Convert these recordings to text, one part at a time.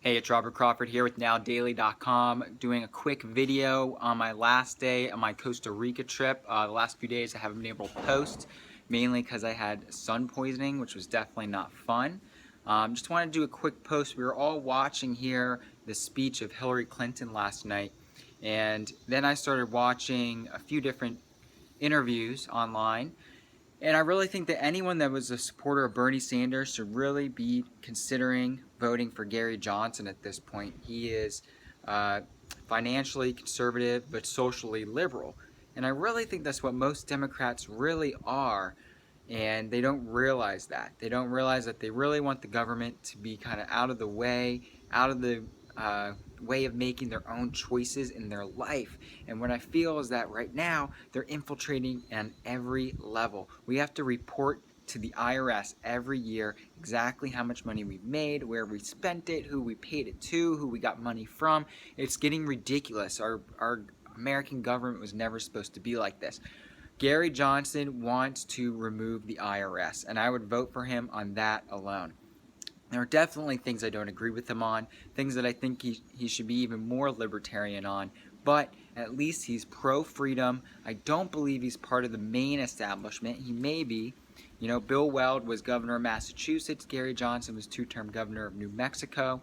Hey, it's Robert Crawford here with NowDaily.com doing a quick video on my last day on my Costa Rica trip. The last few days I haven't been able to post, mainly because I had sun poisoning, which was definitely not fun. Just wanted to do a quick post. We were all watching here the speech of Hillary Clinton last night, and then I started watching a few different interviews online. And I really think that anyone that was a supporter of Bernie Sanders should really be considering voting for Gary Johnson at this point. He is financially conservative but socially liberal. And I really think that's what most Democrats really are. And they don't realize that. They don't realize that they really want the government to be kind of out of the way, out of the way of making their own choices in their life. And what I feel is that right now they're infiltrating on every level. We have to report to the IRS every year exactly how much money we've made, where we spent it, who we paid it to, who we got money from. It's getting ridiculous. Our American government was never supposed to be like this. Gary Johnson wants to remove the IRS, and I would vote for him on that alone. There are definitely things I don't agree with him on, things that I think he should be even more libertarian on, but at least he's pro-freedom. I don't believe he's part of the main establishment. He may be. You know, Bill Weld was governor of Massachusetts. Gary Johnson was two-term governor of New Mexico.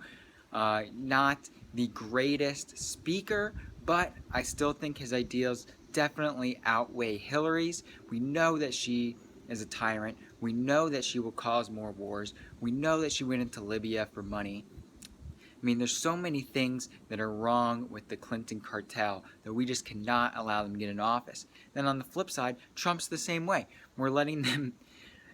Not the greatest speaker, but I still think his ideals definitely outweigh Hillary's. We know that she is a tyrant. We know that she will cause more wars. We know that she went into Libya for money. I mean, there's so many things that are wrong with the Clinton cartel that we just cannot allow them to get in office. Then on the flip side, Trump's the same way. We're letting them,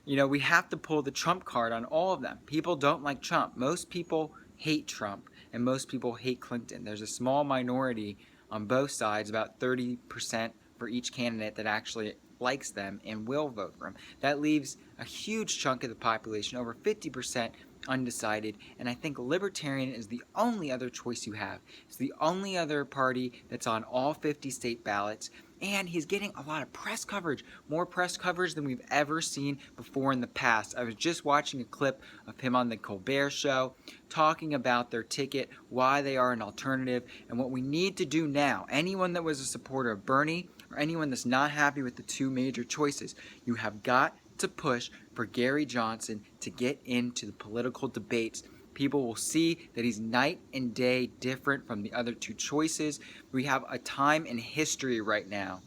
we have to pull the Trump card on all of them. People don't like Trump. Most people hate Trump, and most people hate Clinton. There's a small minority on both sides, about 30% for each candidate, that actually likes them and will vote for him. That leaves a huge chunk of the population, over 50%, undecided, and I think Libertarian is the only other choice you have. It's the only other party that's on all 50 state ballots, and he's getting a lot of press coverage, more press coverage than we've ever seen before in the past. I was just watching a clip of him on the Colbert Show talking about their ticket, why they are an alternative, and what we need to do now. Anyone that was a supporter of Bernie or anyone that's not happy with the two major choices, you have got to push for Gary Johnson to get into the political debates. People will see that he's night and day different from the other two choices. We have a time in history right now,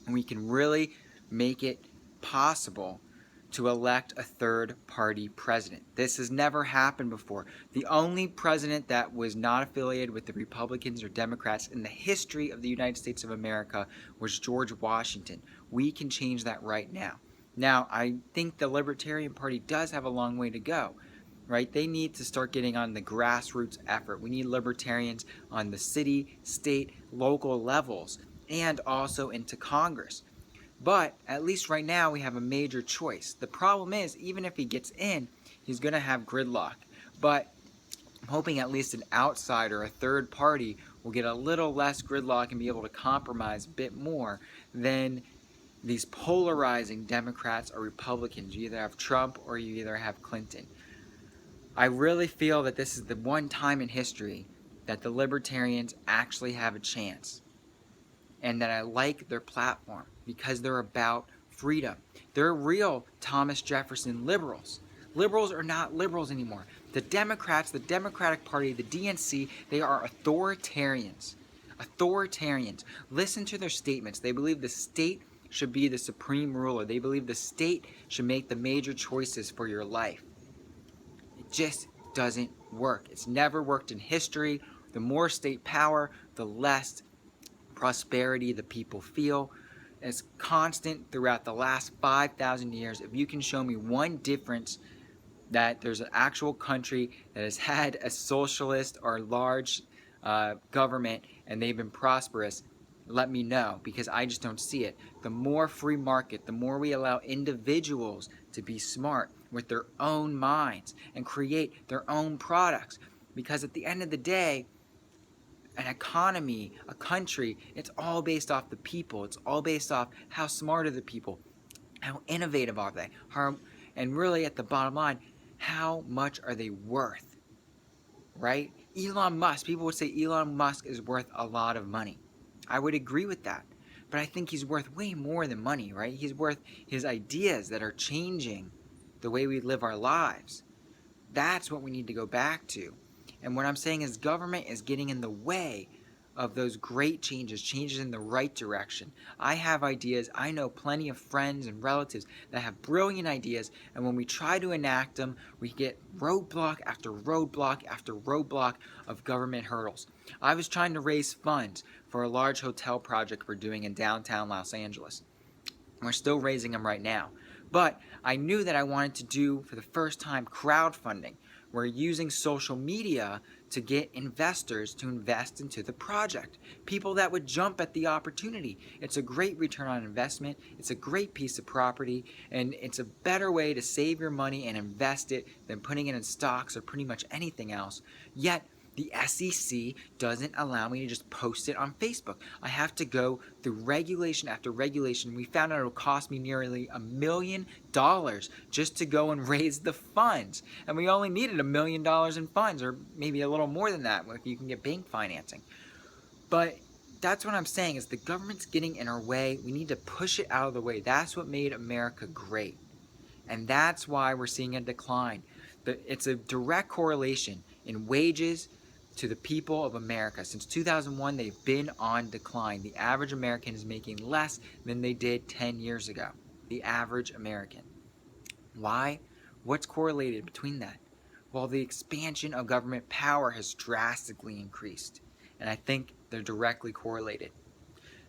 and we can really make it possible to elect a third-party president. This has never happened before. The only president that was not affiliated with the Republicans or Democrats in the history of the United States of America was George Washington. We can change that right now. Now, I think the Libertarian Party does have a long way to go, right? They need to start getting on the grassroots effort. We need libertarians on the city, state, local levels, and also into Congress. But at least right now we have a major choice. The problem is, even if he gets in, he's going to have gridlock. But I'm hoping at least an outsider, a third party, will get a little less gridlock and be able to compromise a bit more than these polarizing Democrats or Republicans. You either have Trump or you either have Clinton. I really feel that this is the one time in history that the Libertarians actually have a chance, and that I like their platform because they're about freedom. They're real Thomas Jefferson liberals. Liberals are not liberals anymore. The Democrats, the Democratic Party, the DNC, they are authoritarians. Authoritarians. Listen to their statements. They believe the state should be the supreme ruler. They believe the state should make the major choices for your life. It just doesn't work. It's never worked in history. The more state power, the less prosperity the people feel. It's constant throughout the last 5,000 years. If you can show me one difference that there's an actual country that has had a socialist or large government and they've been prosperous, let me know, because I just don't see it. The more free market, the more we allow individuals to be smart with their own minds and create their own products. Because at the end of the day, an economy, a country, it's all based off the people. It's all based off how smart are the people, how innovative are they, and really at the bottom line, how much are they worth? right? Elon Musk, people would say Elon Musk is worth a lot of money. I would agree with that. But I think he's worth way more than money, right? He's worth his ideas that are changing the way we live our lives. That's what we need to go back to. And what I'm saying is government is getting in the way of those great changes in the right direction. I have ideas. I know plenty of friends and relatives that have brilliant ideas, and when we try to enact them, we get roadblock after roadblock after roadblock of government hurdles. I was trying to raise funds for a large hotel project we're doing in downtown Los Angeles. We're still raising them right now. But I knew that I wanted to do, for the first time, crowdfunding. We're using social media to get investors to invest into the project. People that would jump at the opportunity. It's a great return on investment. It's a great piece of property. And it's a better way to save your money and invest it than putting it in stocks or pretty much anything else. Yet, the SEC doesn't allow me to just post it on Facebook. I have to go through regulation after regulation. We found out it will cost me nearly $1 million just to go and raise the funds. And we only needed $1 million in funds, or maybe a little more than that if you can get bank financing. But that's what I'm saying is the government's getting in our way. We need to push it out of the way. That's what made America great. And that's why we're seeing a decline. It's a direct correlation in wages to the people of America. Since 2001, they've been on decline. The average American is making less than they did 10 years ago. The average American. Why? What's correlated between that? Well, the expansion of government power has drastically increased. And I think they're directly correlated.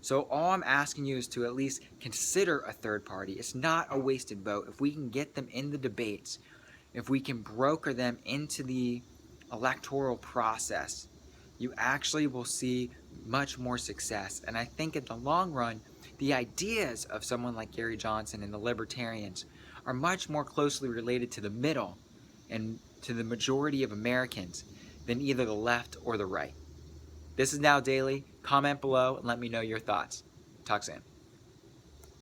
So all I'm asking you is to at least consider a third party. It's not a wasted vote. If we can get them in the debates, if we can broker them into the electoral process, you actually will see much more success. And I think in the long run, the ideas of someone like Gary Johnson and the libertarians are much more closely related to the middle and to the majority of Americans than either the left or the right. This is Now Daily. Comment below and let me know your thoughts. Talk soon.